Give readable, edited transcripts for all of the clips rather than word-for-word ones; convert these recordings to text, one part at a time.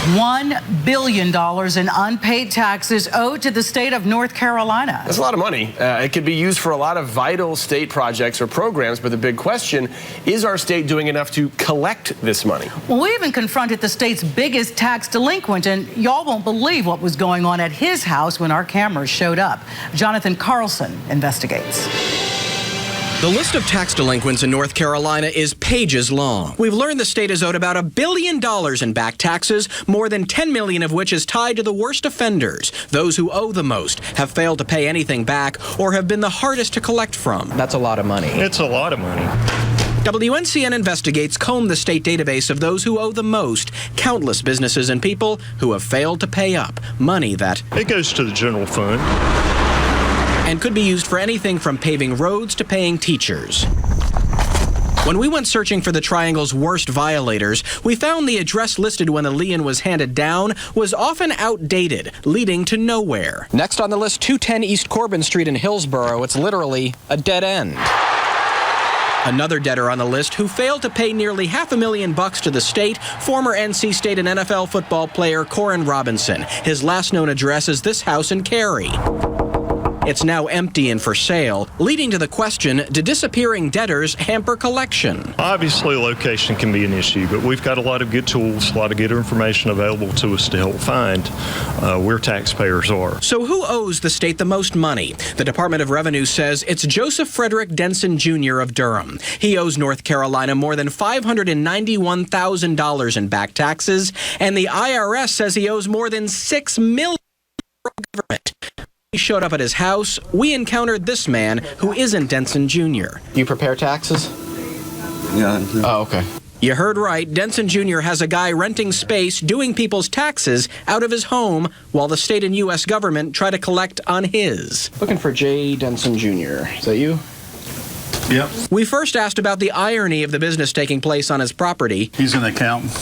$1 billion in unpaid taxes owed to the state of North Carolina. That's a lot of money. It could be used for a lot of vital state projects or programs, but the big question, is our state doing enough to collect this money? Well, we even confronted the state's biggest tax delinquent, and y'all won't believe what was going on at his house when our cameras showed up. Jonathan Carlson investigates. The list of tax delinquents in North Carolina is pages long. We've learned the state is owed about $1 billion in back taxes, more than $10 million of which is tied to the worst offenders. Those who owe the most have failed to pay anything back or have been the hardest to collect from. That's a lot of money. It's a lot of money. WNCN Investigates combed the state database of those who owe the most, countless businesses and people who have failed to pay up, money that it goes to the general fund and could be used for anything from paving roads to paying teachers. When we went searching for the triangle's worst violators, we found the address listed when the lien was handed down was often outdated, leading to nowhere. Next on the list, 210 East Corbin Street in Hillsborough. It's literally a dead end. Another debtor on the list who failed to pay nearly $500,000 to the state, former NC State and NFL football player Corin Robinson. His last known address is this house in Cary. It's now empty and for sale, leading to the question, do disappearing debtors hamper collection? Obviously, location can be an issue, but we've got a lot of good tools, a lot of good information available to us to help find where taxpayers are. So who owes the state the most money? The Department of Revenue says it's Joseph Frederick Denson Jr. of Durham. He owes North Carolina more than $591,000 in back taxes, and the IRS says he owes more than $6 million for government. He showed up at his house. We encountered this man who isn't Denson Jr. You prepare taxes? Yeah. Oh, okay. You heard right. Denson Jr. has a guy renting space, doing people's taxes out of his home, while the state and U.S. government try to collect on his. Looking for J. Denson Jr. Is that you? Yep. We first asked about the irony of the business taking place on his property. He's an accountant.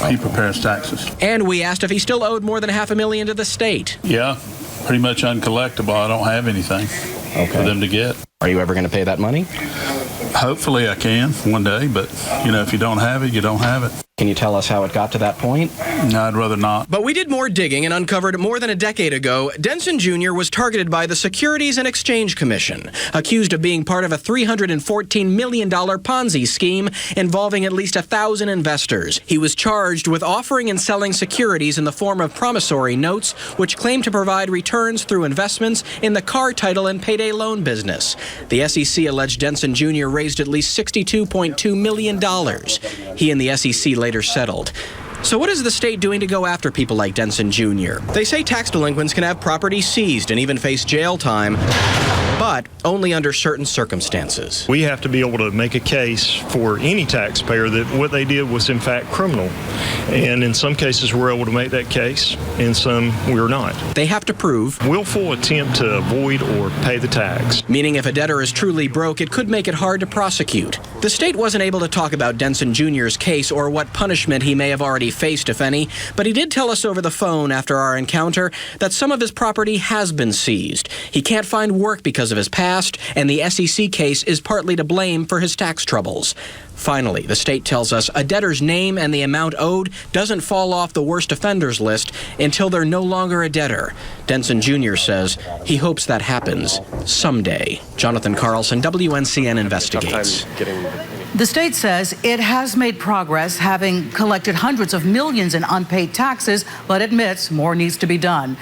He prepares taxes. And we asked if he still owed more than $500,000 to the state. Yeah. Pretty much uncollectible. I don't have anything for them to get. Are you ever going to pay that money? Hopefully I can one day, but, if you don't have it, you don't have it. Can you tell us how it got to that point? No, I'd rather not. But we did more digging and uncovered more than a decade ago, Denson Jr. was targeted by the Securities and Exchange Commission, accused of being part of a $314 million Ponzi scheme involving at least 1,000 investors. He was charged with offering and selling securities in the form of promissory notes, which claimed to provide returns through investments in the car title and payday loan business. The SEC alleged Denson Jr. raised at least $62.2 million. He and the SEC later settled. So what is the state doing to go after people like Denson Jr.? They say tax delinquents can have property seized and even face jail time, but only under certain circumstances. We have to be able to make a case for any taxpayer that what they did was in fact criminal. And in some cases we're able to make that case, in some we're not. They have to prove willful attempt to avoid or pay the tax. Meaning if a debtor is truly broke, it could make it hard to prosecute. The state wasn't able to talk about Denson Jr.'s case or what punishment he may have already faced, if any, but he did tell us over the phone after our encounter that some of his property has been seized. He can't find work because of his past, and the SEC case is partly to blame for his tax troubles. Finally, the state tells us a debtor's name and the amount owed doesn't fall off the worst offenders list until they're no longer a debtor. Denson Jr. says he hopes that happens someday. Jonathan Carlson, WNCN Investigates. The state says it has made progress, having collected hundreds of millions in unpaid taxes, but admits more needs to be done.